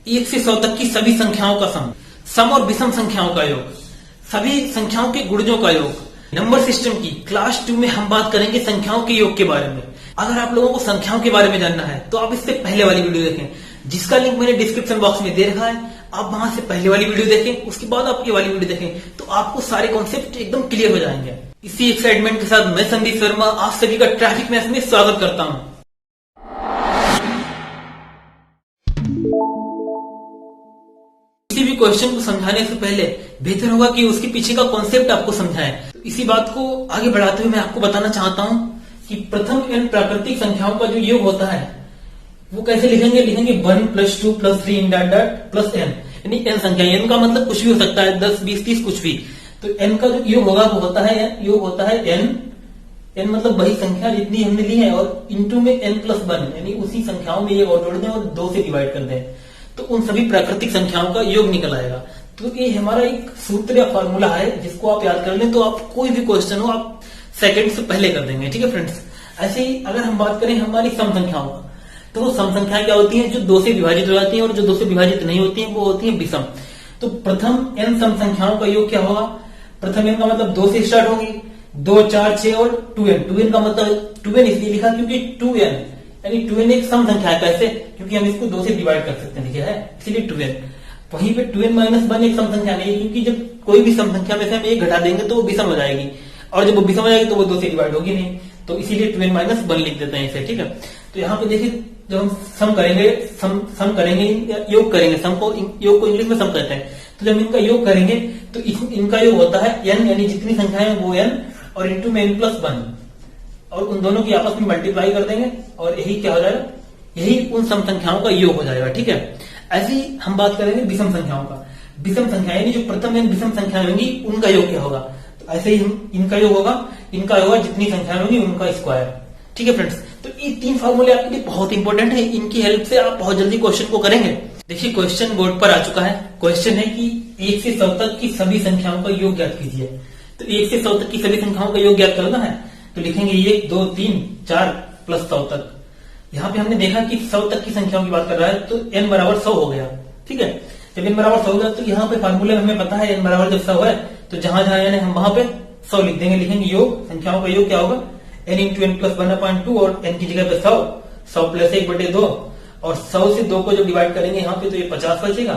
1 से 100 तक की सभी संख्याओं का सम और विषम संख्याओं का योग, सभी संख्याओं के गुणजों का योग। नंबर सिस्टम की क्लास 2 में हम बात करेंगे संख्याओं के योग के बारे में। अगर आप लोगों को संख्याओं के बारे में जानना है तो आप इससे पहले वाली वीडियो देखें, जिसका लिंक मैंने डिस्क्रिप्शन बॉक्स में दे रखा है। आप वहां से पहले वाली वीडियो देखें, उसके बाद आप ये वाली वीडियो देखें, तो आपको सारे कॉन्सेप्ट एकदम क्लियर हो जाएंगे। इसी एक्साइटमेंट के साथ मैं संदीप शर्मा आप सभी का ट्रैफिक मैथ में स्वागत करता हूं। किसी भी क्वेश्चन को समझाने से पहले बेहतर होगा कि उसके पीछे का कॉन्सेप्ट आपको समझाएं। तो इसी बात को आगे बढ़ाते हुए मैं आपको बताना चाहता हूं कि प्रथम n प्राकृतिक संख्याओं का जो योग होता है वो कैसे लिखेंगे। 1 + 2 + 3 ... प्लस n, यानी n संख्या। n का मतलब कुछ भी हो सकता है, 10, 20, 30 कुछ भी। तो n का जो योग होगा वो होता है योग होता है n मतलब वही संख्या जितनी हमने ली है और इंटू में n+1, यानी उसी संख्याओं में ये और जोड़ दें और 2 से डिवाइड कर दें तो उन सभी प्राकृतिक संख्याओं का योग निकल आएगा। तो ये हमारा एक सूत्र या फॉर्मूला है जिसको आप याद कर लें तो आप कोई भी क्वेश्चन हो आप सेकंड से पहले कर देंगे। ठीक है फ्रेंड्स। ऐसे ही अगर हम बात करें हमारी सम संख्याओं का, तो वो सम संख्याएं क्या होती हैं? जो 2 से विभाजित हो जाती हैं, और जो 2 से विभाजित नहीं होती हैं वो होती हैं विषम। तो प्रथम n सम संख्याओं का योग क्या होगा? प्रथम n का मतलब 2 से स्टार्ट होगी, 2, 4, 6 और 2n। 2n का मतलब 2n इसलिए लिखा क्योंकि 2n यानी 2n एक सम संख्या है। कैसे? क्योंकि हम इसको 2 से डिवाइड कर सकते हैं, ठीक है, इसलिए 2n। वहीं पे 2n - 1 एक सम संख्या नहीं है, क्योंकि जब कोई भी सम संख्या में से हम एक घटा देंगे तो वो विषम हो जाएगी, और जब वो विषम हो जाएगी तो वो 2 से डिवाइड होगी नहीं, तो इसीलिए 2n - 1 लिख देते हैं इसे। ठीक है। तो यहाँ पे देखिए जब हम सम करेंगे योग करेंगे, योग को इंग्लिश में सम कहते हैं। तो जब इनका योग करेंगे तो इनका योग होता है n, यानी जितनी संख्याएं हैं वो n और इंटू में n+1, और उन दोनों की आपस में मल्टीप्लाई कर देंगे और यही क्या हो जाएगा? यही उन सम संख्याओं का योग हो जाएगा। ठीक है। ऐसे ही हम बात करेंगे विषम संख्याओं का। विषम संख्या यानी जो प्रथम n विषम संख्याएं होंगी उनका योग क्या होगा? तो ऐसे ही इनका योग होगा जितनी संख्याएं होंगी उनका स्क्वायर। ठीक है फ्रेंड्स। तो ये 3 फॉर्मूले आपके लिए बहुत इंपॉर्टेंट है, इनकी हेल्प से आप बहुत जल्दी क्वेश्चन को करेंगे। देखिए क्वेश्चन बोर्ड पर आ चुका है। क्वेश्चन है कि 1 से 100 तक की सभी संख्याओं का योग ज्ञात कीजिए। तो 1 से 100 तक की सभी संख्याओं का योग ज्ञात करना है तो लिखेंगे 1, 2, 3, 4 प्लस 100 तक। यहाँ पे हमने देखा कि 100 तक की संख्याओं की बात कर रहा है तो n बराबर 100 हो गया। ठीक है। जब n बराबर 100 हो गया तो यहाँ पे फार्मूले में हमें पता है n बराबर जब 100 है तो जहां जहां यानी हम वहां पे 100 लिख देंगे। लिखेंगे योग, संख्याओं का योग क्या होगा? n × n+1/2 और n की जगह पे 100 + 1/2, और 100 से 2 को जब डिवाइड करेंगे यहाँ पे तो ये 50 बचेगा।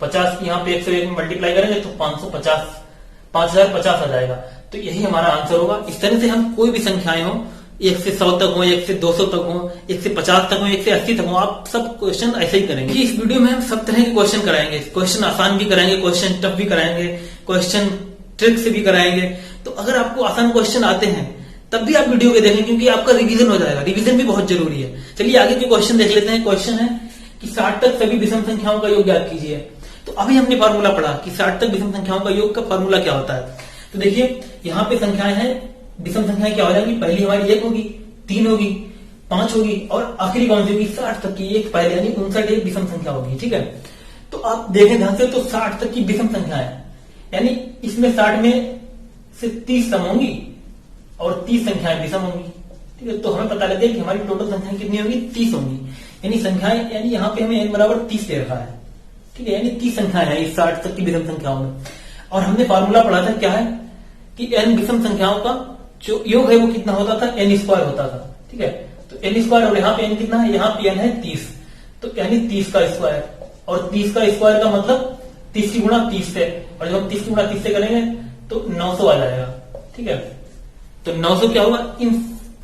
50 यहाँ पे 101 में मल्टीप्लाई करेंगे तो 5050 आ जाएगा। तो यही हमारा आंसर होगा। इस तरह से हम कोई भी संख्याएं हो, 1 से 100 तक हो, 1 से 200 तक हो, 1 से 50 तक हो, 1 से 80 तक हो, आप सब क्वेश्चन ऐसे ही करेंगे। इस वीडियो में हम सब तरह के क्वेश्चन कराएंगे। क्वेश्चन आसान भी कराएंगे, क्वेश्चन टफ भी कराएंगे, क्वेश्चन ट्रिक से भी कराएंगे। तो अगर आपको आसान क्वेश्चन आते हैं तब भी आप वीडियो को देखें, क्योंकि आपका रिवीजन हो जाएगा। रिवीजन भी बहुत जरूरी है। चलिए आगे के क्वेश्चन देख लेते हैं। क्वेश्चन है कि 60 तक सभी विषम संख्याओं का योग ज्ञात कीजिए। तो अभी हमने फॉर्मूला पढ़ा कि 60 तक विषम संख्याओं का योग का फॉर्मूला क्या होता है। तो देखिए यहाँ पे संख्याएं हैं, विषम संख्याएं क्या हो जाएंगी? पहली हमारी 1 होगी, 3 होगी, 5 होगी, और आखिरी कौन सी होगी? 60 तक की एक पहले, यानी 59 एक विषम संख्या होगी। ठीक है। तो आप देखें ध्यान से, तो 60 तक की विषम संख्या है, यानी इसमें 60 में से 30 सम होंगी और 30 संख्याएं विषम होंगी। ठीक है। तो हमें पता लग गया कि हमारी टोटल संख्याएं कितनी होंगी? 30 होंगी। यानी संख्याएं, यानी यहाँ पे हमें n बराबर 30 दे रखा है। ठीक है। यानी 30 संख्याएं हैं इस 60 तक की विषम संख्याओं में। और हमने फॉर्मूला पढ़ा था क्या है कि n विषम संख्याओं का जो योग है वो कितना होता था? n² होता था। ठीक है। तो n², और यहाँ पे n कितना है? यहाँ पे n है 30, तो यानी 30 का स्क्वायर, और 30 का स्क्वायर का मतलब 30 की गुणा 30 से, और जब हम 30 की गुणा 30 से करेंगे तो 900 आ जाएगा। ठीक है। तो 900 क्या होगा? इन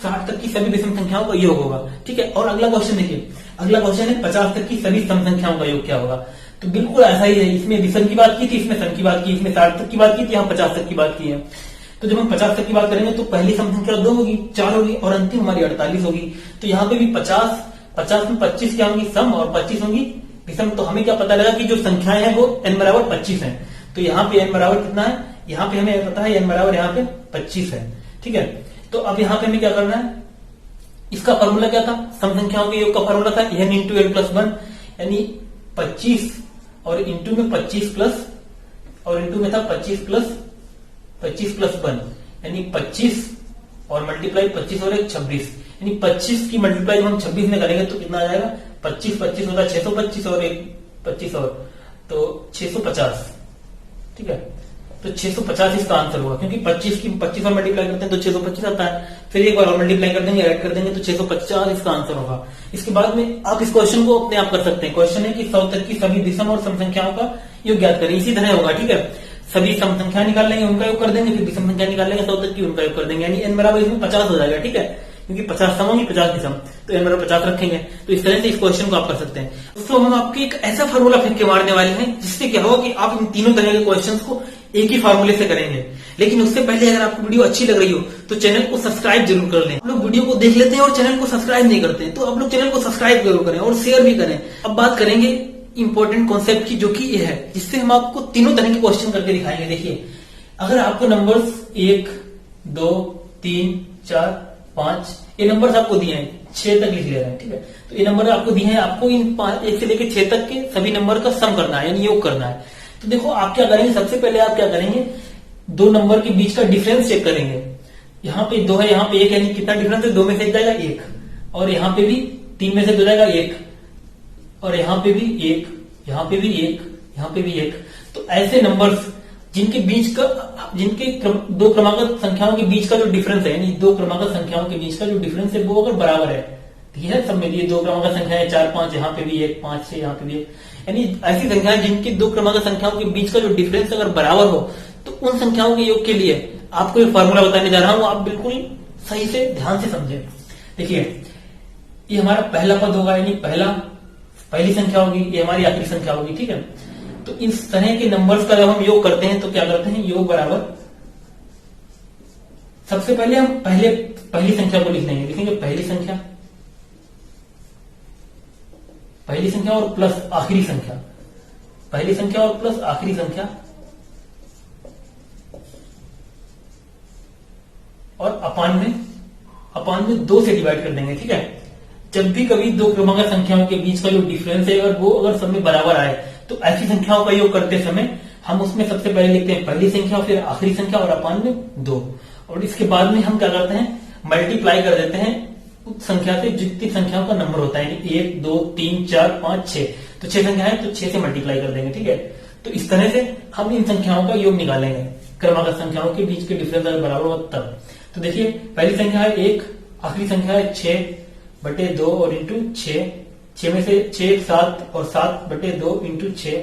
60 तक की सभी विषम संख्याओं का योग होगा। ठीक है। और अगला क्वेश्चन देखिए, अगला क्वेश्चन है 50 तक की सभी सम संख्याओं का योग क्या होगा। तो बिल्कुल ऐसा ही है। इसमें विषम की बात की थी, इसमें सम की बात की, इसमें 60 तक की बात की थी, यहाँ 50 तक की बात की है। तो जब हम 50 तक की बात करेंगे तो पहली सम संख्या 2 होगी, 4 होगी, और अंतिम हमारी 48 होगी। तो यहाँ पे भी 50 में 25 क्या होंगी? सम, और 25 होंगी विषम। तो हमें क्या पता लगा कि जो संख्याएं हैं वो n बराबर 25 है। तो यहाँ पे n बराबर कितना है? यहाँ पे हमें पता है n बराबर यहाँ पे 25 है। ठीक है। तो अब यहाँ पे हमें क्या करना है? इसका फॉर्मूला क्या था? सम संख्याओं के योग का फॉर्मूला था n × n+1, यानी 25 और इंटू में 25 प्लस, और इंटू में था 25 प्लस 1, यानी 25 और मल्टीप्लाई 25 और 1 26, यानी 25 की मल्टीप्लाई हम 26 में करेंगे तो कितना आ जाएगा? 25 होता है 625, और 1 25 और तो 650, ठीक है। तो 650 इसका आंसर होगा, क्योंकि 25 और मल्टीप्लाई करते हैं तो 625 आता है, फिर एक बार और मल्टीप्लाई कर देंगे, ऐड कर देंगे तो 650 इसका आंसर होगा। इसके बाद में आप इस क्वेश्चन को अपने आप कर सकते हैं। क्वेश्चन है कि 100 तक की सभी विषम और सम संख्याओं का योग ज्ञात करें। इसी तरह होगा, ठीक है। सभी सम संख्या निकाल लेंगे, उनका योग कर देंगे, फिर विषम संख्या निकाल लेंगे 100 तक की, उनका योग कर देंगे, यानी n बराबर इसमें 50 हो जाएगा, ठीक है, क्योंकि 50 सम होंगी, 50 विषम, तो n बराबर 50 रखेंगे। तो इस तरह से इस क्वेश्चन को आप कर सकते हैं। दोस्तों हम आपके एक ऐसा फार्मूला फेंक के मारने वाले हैं जिससे क्या होगा कि आप इन तीनों तरह के क्वेश्चंस को एक ही फार्मूले से करेंगे। लेकिन उससे पहले अगर आपको वीडियो अच्छी लग रही हो तो चैनल को सब्सक्राइब जरूर कर लें। आप लोग वीडियो को देख लेते हैं और चैनल को सब्सक्राइब नहीं करते हैं, तो आप लोग चैनल को सब्सक्राइब जरूर करें और शेयर भी करें। अब बात करेंगे इंपॉर्टेंट कॉन्सेप्ट की, जो कि ये है जिससे हम आपको तीनों तरह के क्वेश्चन करके दिखाएंगे। देखिए, अगर आपको नंबर्स 1, 2, 3, 4, 5 ये नंबर्स आपको दिए हैं, 6 तक लिख ले रहे हैं, ठीक है। तो ये नंबर आपको दिए हैं, आपको इन 1 से लेकर 6 तक के सभी नंबर का सम करना है, यानी योग करना है। तो देखो आप क्या करेंगे, सबसे पहले आप क्या करेंगे, दो नंबर के बीच का डिफरेंस चेक करेंगे। यहाँ पे 2 है, यहाँ पे 1, यानी कितना डिफरेंस है, 2 में से 1 जाएगा 1, और यहाँ पे भी 3 में से 2 जाएगा 1, और यहाँ पे भी 1, यहाँ पे भी 1, यहाँ पे भी 1। तो ऐसे नंबर्स जिनके बीच का, दो क्रमागत संख्याओं के बीच का जो डिफरेंस है, यानी दो क्रमागत संख्याओं के बीच का जो डिफरेंस है वो अगर बराबर है, ठीक है, सब में ये दो क्रमागत संख्या है 4, 5, यहाँ पे भी 1, 5, 6, यहाँ पे भी 1, यानी ऐसी संख्याएं जिनकी दो क्रमागत संख्याओं के बीच का जो डिफरेंस अगर बराबर हो, तो उन संख्याओं के योग के लिए आपको एक फॉर्मूला बताने जा रहा हूं, आप बिल्कुल सही से ध्यान से समझें। देखिए, ये हमारा पहला पद होगा, यानी पहली संख्या होगी, ये हमारी आखिरी संख्या होगी, ठीक है। तो इस तरह के नंबर्स का जब हम योग करते हैं तो क्या करते हैं, योग बराबर, सबसे पहले हम पहली संख्या को लिख लेंगे, लिखेंगे पहली संख्या और प्लस आखिरी संख्या, पहली संख्या और प्लस आखिरी संख्या, और अपान में 2 से डिवाइड कर देंगे, ठीक है। जब भी कभी दो क्रमांक संख्याओं के बीच का जो डिफरेंस है अगर वो सब में बराबर आए, तो ऐसी संख्याओं का योग करते समय हम उसमें सबसे पहले लिखते हैं पहली संख्या, फिर आखिरी संख्या और अपान में 2, और इसके बाद में हम क्या करते हैं, मल्टीप्लाई कर देते हैं उस संख्या से जितनी संख्याओं का नंबर होता है, 1, 2, 3, 4, 5, 6, तो 6 संख्या है तो 6 से मल्टीप्लाई कर देंगे, ठीक है। तो इस तरह से हम इन संख्याओं का योग निकालेंगे, क्रमागत संख्याओं के बीच के डिफरेंस अगर बराबर हो तब। तो देखिए, पहली संख्या है 1, आखिरी संख्या है 6/2 और इंटू 6 में से 6 7 और 7/2 इंटू 6,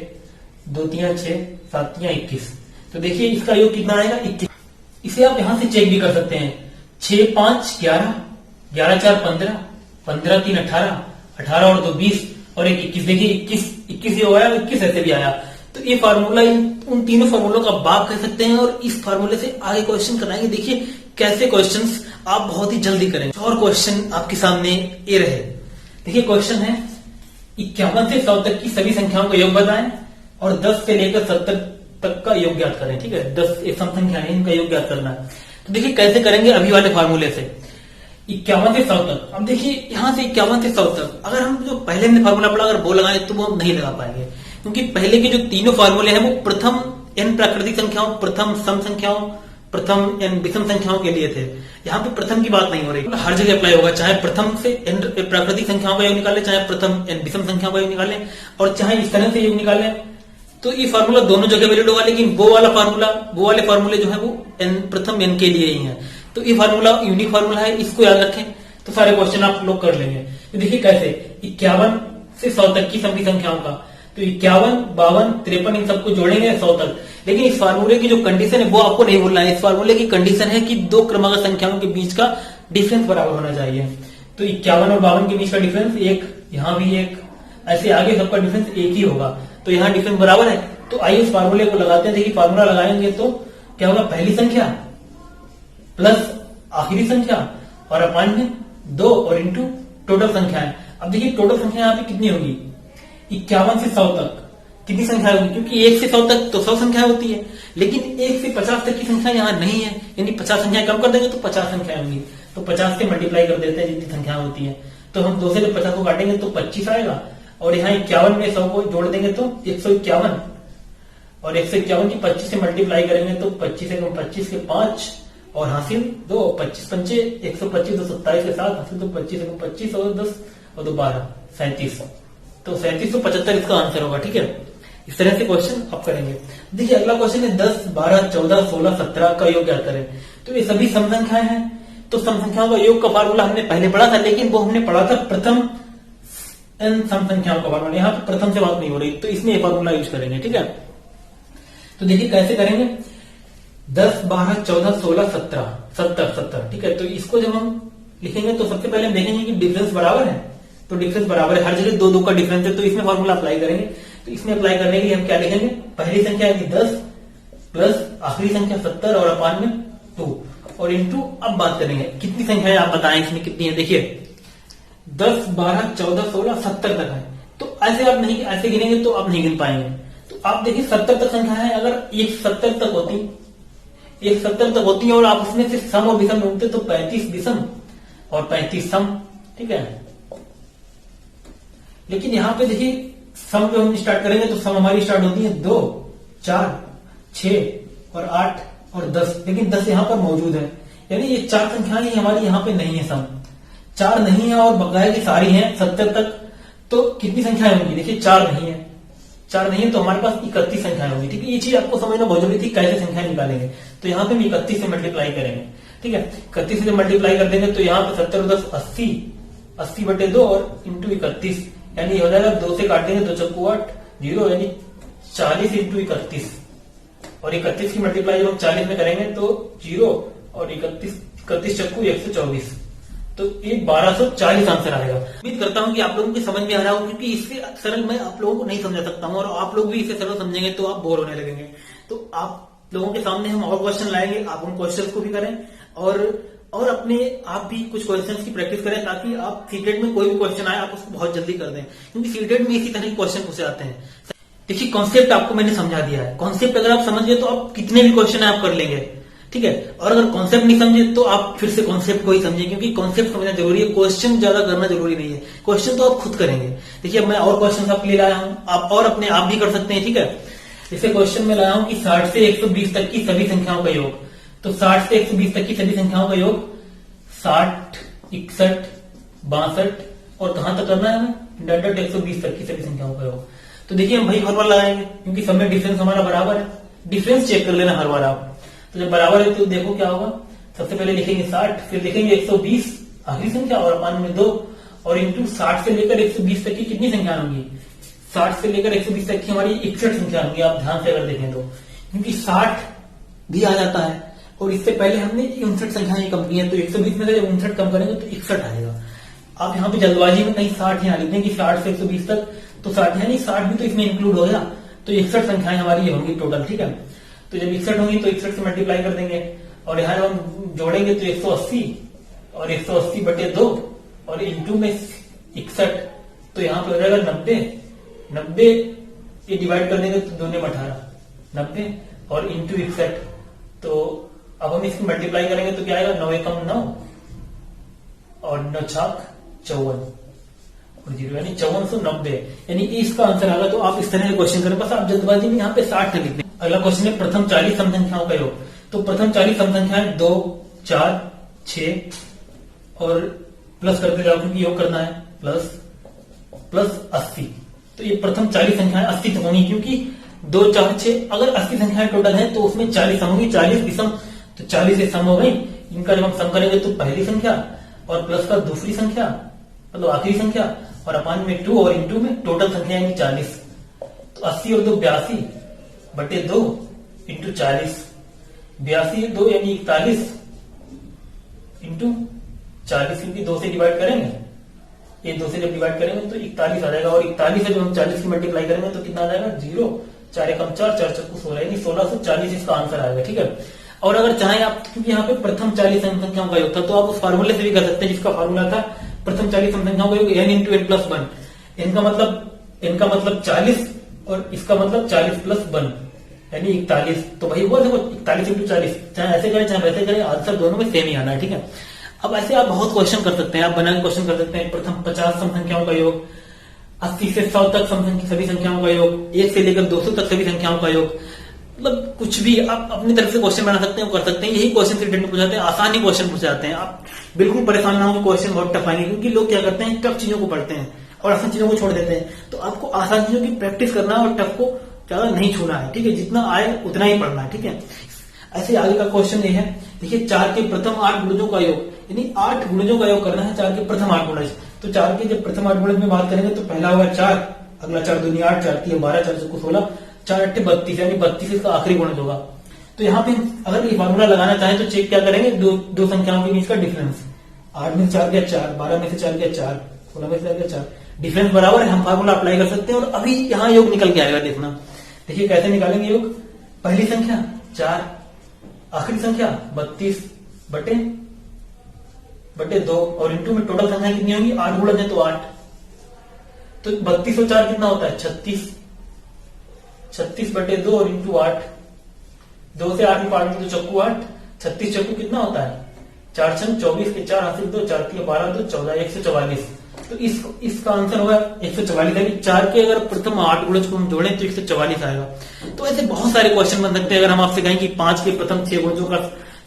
2 3 6, 7 3 21। तो देखिए इसका योग कितना आएगा, 21। इसे आप यहां से चेक भी कर सकते हैं, 6 5 11, 11 4 15, 15 3 18, 18 और 2 20 और 1 21। देखिए 21 ये आया, 21 ऐसे भी आया। तो ये फार्मूला उन तीनों फार्मूलों का बाप कह सकते हैं, और इस फार्मूले से आगे क्वेश्चन कराएंगे। देखिए कैसे क्वेश्चंस आप बहुत ही जल्दी करेंगे। और क्वेश्चन आपके सामने ये रहे। देखिए क्वेश्चन है 51 से 100 तक की सभी संख्याओं का योग बताएं और 10 से लेकर 70 तक का योग ज्ञात करें, ठीक है। 10 एक सम संख्या है, इनका योग ज्ञात करना है। तो देखिए कैसे करेंगे, अभी वाले फार्मूले से 51 से 100 तक। अब देखिए यहां से 51 से 100 तक अगर हम जो पहले हमने फार्मूला पढ़ा अगर वो लगाए तो वो हम नहीं लगा पाएंगे, क्योंकि पहले के जो तीनों फार्मूले हैं वो प्रथम n प्राकृतिक संख्याओं, प्रथम सम संख्याओं, प्रथम n विषम संख्याओं के लिए थे। यहाँ पे प्रथम की बात नहीं हो रही, हर जगह अप्लाई होगा, चाहे प्रथम से n प्राकृतिक संख्याओं का योग निकालें, चाहे प्रथम n विषम संख्याओं का योग निकालें, और चाहे इस तरह से योग निकालें। तो ये फार्मूला दोनों जगह वैलिड होगा, लेकिन वो वाले फार्मूले जो है वो प्रथम n के लिए ही है। तो ये फार्मूला यूनिक फार्मूला है, इसको याद रखें तो सारे क्वेश्चन आप लोग कर लेंगे। तो देखिए कैसे, 51 से 100 तक की सभी संख्याओं का, तो 51 52 53 इन सबको जोड़ेंगे 100 तक। लेकिन इस फार्मूले की जो कंडीशन है वो आपको नहीं भूलना है। इस फार्मूले की कंडीशन है कि दो क्रमागत संख्याओं के बीच का डिफरेंस बराबर होना चाहिए। तो 51 और 52 के बीच का डिफरेंस 1, यहाँ भी 1, ऐसे आगे सबका डिफरेंस 1 ही होगा। तो यहाँ डिफरेंस बराबर है। तो आइए इस फार्मूले को लगाते हैं। देखिए फार्मूला लगाएंगे तो क्या होगा, पहली संख्या प्लस आखिरी संख्या और अपान में 2 और इंटू टोटल संख्या है। अब देखिए टोटल संख्या यहाँ पे कितनी होगी, 51 से 100 तक कितनी संख्या होगी, क्योंकि 1 से 100 तक तो 100 संख्या होती है, लेकिन 1 से 50 तक की संख्या यहाँ नहीं है, यानी 50 संख्या कम कर देंगे तो 50 संख्या होंगी। तो 50 से मल्टीप्लाई कर देते हैं जितनी संख्या होती है। तो हम 2 से जब 50 को काटेंगे तो 25 आएगा, और यहाँ 51 में 100 को जोड़ देंगे तो 151, और 151 की 25 से मल्टीप्लाई करेंगे तो 25 से 25 के 5 और हासिल 2, 25 पंचे 125, 2 27 के 7 हासिल तो 25 से 25 और 10 और 2 12 37। तो 3775 इसका आंसर होगा। ठीक है, इस तरह से क्वेश्चन आप करेंगे। देखिए अगला क्वेश्चन है 10, 12, 14, 16, 17 का योग क्या करें। तो ये सभी सम संख्याएं हैं, तो सम संख्याओं का योग का फार्मूला हमने पहले पढ़ा था, लेकिन वो हमने पढ़ा था प्रथम n सम संख्याओं का फार्मूला। यहाँ पे प्रथम से बात नहीं हो रही, तो इसमें ये फार्मूला यूज करेंगे। ठीक है, तो देखिए कैसे करेंगे। 10, 12, 14, 16, 17, 70। ठीक है, तो इसको जब हम लिखेंगे तो सबसे पहले हम देखेंगे कि डिफरेंस बराबर है। तो डिफरेंस बराबर है, हर जगह 2 का डिफरेंस है, तो इसमें फॉर्मूला अप्लाई करेंगे। तो इसमें अप्लाई करने के लिए हम क्या लिखेंगे, पहली संख्या है 10 प्लस आखिरी संख्या 70 और अपान में 2 और इंटू। अब बात करेंगे कितनी संख्या है, आप बताएं इसमें कितनी है। देखिए 10, 12, 14, 16, 70 तक है, तो ऐसे आप नहीं, ऐसे गिनेंगे तो आप नहीं गिन पाएंगे। तो आप देखिए 70 तक संख्या है, अगर एक 70 तक होती है और आप उसमें से सम और विषम ढूंढते तो 35 विषम और 35 सम। ठीक है, लेकिन यहां पे देखिए सम पे हम स्टार्ट करेंगे तो सम हमारी स्टार्ट होती है 2, 4, 6 और 8 और 10, लेकिन 10 यहां पर मौजूद है, यानी ये 4 संख्याएं हमारी यहां पे नहीं है। सम 4 नहीं है और बकाया की सारी हैं 70 तक, तो कितनी संख्याएं होंगी। देखिए 4 नहीं है, 4 नहीं है तो हमारे पास 31 संख्याएं होंगी। ठीक है, ये चीज आपको समझना बहुत जरूरी थी, कैसे संख्याएं निकालेंगे। तो यहाँ पे हम 31 से मल्टीप्लाई करेंगे। ठीक है, 31 से मल्टीप्लाई कर देंगे तो यहाँ पे 70 और 10 80, 80/2 और इंटू 31, यानी हो जाएगा 2 से काटेंगे 2 चक्कू 8, 0 यानी 40 इंटू 31 और 31 की मल्टीप्लाई जब हम 40 में करेंगे तो 0 और 31 चक्कू 124, तो ये 1240 आंसर आएगा। उम्मीद करता हूं कि आप लोगों की समझ में आ रहा हो, क्योंकि इससे सरल मैं आप लोगों को नहीं समझा सकता हूं और आप लोग भी इसे सरल समझेंगे तो आप बोर होने लगेंगे। तो आप लोगों के सामने हम और क्वेश्चन लाएंगे, आप उन क्वेश्चंस को भी करें और अपने आप भी कुछ क्वेश्चंस की प्रैक्टिस करें, ताकि आप सीटेट में कोई भी क्वेश्चन आए आप उसको बहुत जल्दी कर दें, क्योंकि सीटेट में इसी तरह के क्वेश्चन पूछे जाते हैं। देखिए कॉन्सेप्ट आपको मैंने समझा दिया है, कॉन्सेप्ट अगर आप समझ गए तो आप कितने भी क्वेश्चन आप कर लेंगे। ठीक है, और अगर कॉन्सेप्ट नहीं समझे तो आप फिर से कॉन्सेप्ट को ही समझिए, क्योंकि कॉन्सेप्ट समझना जरूरी है, क्वेश्चन ज्यादा करना जरूरी नहीं है। क्वेश्चन तो आप खुद करेंगे। देखिए मैं और क्वेश्चन आपके लिए लाया हूं, आप और अपने आप भी कर सकते हैं। ठीक है, जैसे क्वेश्चन में लाया हूं कि 60 से 120 तक की सभी संख्याओं का योग। तो 60 से 120 तक की सभी संख्याओं का योग 60, 61, 62 और कहां तक करना है हमें, डट 120 तक की सभी संख्याओं का योग। तो देखिए हम वही हर बार लगाएंगे, क्योंकि सब में डिफरेंस हमारा बराबर है। डिफरेंस चेक कर लेना हर बार आप। तो जब बराबर है तो देखो क्या होगा, सबसे पहले लिखेंगे 60, फिर लिखेंगे 120 आखिरी संख्या और अपान में 2 और इंटू 60 से लेकर 120 तक की कितनी संख्या होंगी, 60 से लेकर 120 तक की हमारी 61 संख्या होंगी। आप ध्यान से अगर देखें तो, क्योंकि 60 भी आ जाता है और इससे पहले हमने 59 संख्याएं कम की है, तो 120 में से जब 59 कम करेंगे तो 61 आएगा। आप यहाँ पे जल्दबाजी में कहीं 60 यहाँ लिख दें कि 60 से 120 तक, तो 60 है नहीं, 60 भी तो इसमें इंक्लूड हो गया, तो 61 संख्याएं हमारी होंगी टोटल। ठीक है, तो जब 61 होंगी तो 61 से मल्टीप्लाई कर देंगे और यहाँ जब हम जोड़ेंगे तो 180 और 180/2 और इंटू में 61, तो यहाँ पे हो जाएगा 90 ये डिवाइड कर देंगे तो 2 में 18, 90 और इंटू 61। तो अब हम इसकी मल्टीप्लाई करेंगे तो क्या आएगा, 9 एकम 9 और 9 छाक 54 और 0 यानी 5490, यानी इसका आंसर आएगा। तो आप इस तरह के क्वेश्चन करें, बस आप जल्दबाजी में यहाँ पे 60 लिख दें। अगला क्वेश्चन है प्रथम 40 सम संख्याओं का योग। तो प्रथम 40 सम संख्याएं 2, 4, 6 और प्लस करते जाओ, क्योंकि योग करना है, प्लस 80। तो ये प्रथम 40 संख्याएं 80 तक होंगी, क्योंकि 2, 4, 6 अगर 80 संख्याएं टोटल है तो उसमें 40 सम होंगी, 40 विषम, तो 40 से सम हो गई। इनका जब हम सम करेंगे तो पहली संख्या और प्लस का दूसरी संख्या मतलब आखिरी संख्या और अपान में 2 और इंटू में टोटल संख्या यानी 40। तो 80 और 2 82/2 इंटू 40, 82 2 यानी 41 इंटू 40, क्योंकि 2 से डिवाइड करेंगे, ये 2 से जब डिवाइड करेंगे तो 41 आ जाएगा और 41 से जब हम 40 की मल्टीप्लाई करेंगे तो कितना आ जाएगा, 0, 4 एकम 4, 4 चक्कू 16 यानी 1640 इसका आंसर आएगा। ठीक है, और अगर चाहें आप, क्योंकि यहाँ पे प्रथम 40 संख्याओं का योग था, तो आप उस फार्मूले से भी कर सकते हैं जिसका फार्मूला था प्रथम 40 संख्याओं का योग n इंटू n प्लस 1। इनका मतलब 40 और इसका मतलब 40 प्लस 1 यानी 41। तो वही हुआ देखो, 41 इंटू 40, चाहे ऐसे करें चाहे वैसे करें, आंसर दोनों में सेम ही आना है। ठीक है, अब ऐसे आप बहुत क्वेश्चन कर सकते हैं, आप बना के क्वेश्चन कर सकते हैं। प्रथम 50 सम संख्याओं का योग, 80 से 100 तक सभी संख्याओं का योग, 1 से लेकर 200 तक सभी संख्याओं का योग, मतलब कुछ भी आप अपनी तरफ से क्वेश्चन बना सकते हैं, कर सकते हैं। यही क्वेश्चन रिटर्न में पूछाते हैं, आसानी क्वेश्चन पूछे जाते हैं। आप बिल्कुल परेशान ना हो, क्वेश्चन बहुत टफ आएंगे, क्योंकि लोग क्या करते हैं, टफ चीजों को पढ़ते हैं और आसान चीजों को छोड़ देते हैं। तो आपको आसान चीजों की प्रैक्टिस करना है और टफ को ज्यादा नहीं छूना है, ठीक है। जितना आए उतना ही पढ़ना है, ठीक है। ऐसे आगे का क्वेश्चन ये है, देखिए 4 के प्रथम 8 गुणजों का योग, यानी 8 गुणजों का योग करना है 4 के प्रथम 8 गुणज। तो 4 के जब प्रथम 8 गुणज में बात करेंगे तो पहला होगा 4, अगला 4 दूनी 8, 4 3 12, 4 चौको 16, 4 8 32, यानी 32 इसका आखिरी गुणज होगा। तो यहाँ पे अगर ये फार्मूला लगाना चाहें तो चेक क्या करेंगे, दो संख्याओं के बीच का डिफरेंस, 8 में से 4 गया 4, 12 में से 4 गया 4, 16 में से 4 गया 4, डिफरेंस बराबर है, हम फार्मूला अप्लाई कर सकते हैं और अभी यहाँ योग निकल के आएगा। देखना, देखिए कैसे निकालेंगे योग। पहली संख्या 4, आखिरी संख्या 32 बटे 2 और इंटू में टोटल संख्या कितनी होगी, 8 गुणज है तो 8, तो 32 और 4 कितना होता है 36, 36 बटे 2 और इंटू 8, 2 से 8 में पार्ट तो चक्कू 8, 36 चक्कू कितना होता है 4 छन 24 के 4 हासिल 2, 4 3 12 2 14, 144। तो इसका आंसर होगा 144 है। 4 के अगर प्रथम 8 गुणज को हम जोड़े तो 144 आएगा। तो ऐसे बहुत सारे क्वेश्चन बन सकते हैं। अगर हम आपसे कहें कि 5 के प्रथम 6 गुणजों का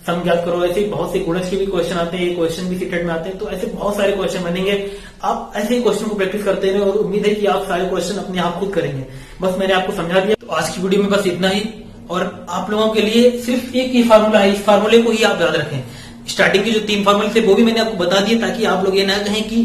सम ज्ञात करो, ऐसे बहुत से गुणज के भी क्वेश्चन आते हैं, ये क्वेश्चन भी सीटेट में आते हैं। तो ऐसे बहुत सारे क्वेश्चन बनेंगे। आप ऐसे ही क्वेश्चन को प्रैक्टिस करते रहे और उम्मीद है कि आप सारे क्वेश्चन अपने आप खुद करेंगे। बस मैंने आपको समझा दिया। तो आज की वीडियो में बस इतना ही, और आप लोगों के लिए सिर्फ एक ही फार्मूला है, इस फार्मूले को ही आप याद रखें। स्टार्टिंग के जो 3 फार्मूले थे वो भी मैंने आपको बता दिए, ताकि आप लोग ये ना कहें कि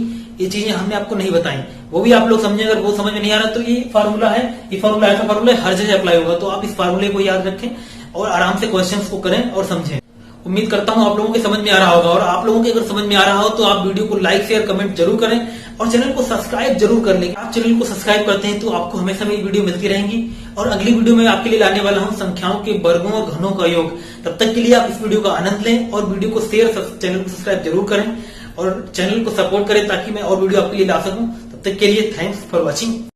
ये चीजें हमने आपको नहीं बताई, वो भी आप लोग समझें। अगर वो समझ में नहीं आ रहा तो ये फार्मूला है, ये फार्मूला ऐसा फार्मूला हर जगह अप्लाई होगा। तो आप इस फार्मूले को याद रखें और आराम से क्वेश्चंस को करें और समझें। उम्मीद करता हूं आप लोगों के समझ में आ रहा होगा, और आप लोगों के अगर समझ में आ रहा हो तो आप वीडियो को लाइक शेयर कमेंट जरूर करें और चैनल को सब्सक्राइब जरूर कर लें। आप चैनल को सब्सक्राइब करते हैं तो आपको हमेशा मेरी वीडियो मिलती रहेंगी। और अगली वीडियो में आपके लिए लाने वाला हूं संख्याओं के वर्गों और घनों का योग। तब तक के लिए आप इस वीडियो का आनंद लें और वीडियो को शेयर, चैनल को सब्सक्राइब जरूर करें और चैनल को सपोर्ट करें ताकि मैं और वीडियो आपके लिए ला सकूं। तब तक के लिए थैंक्स फॉर वॉचिंग।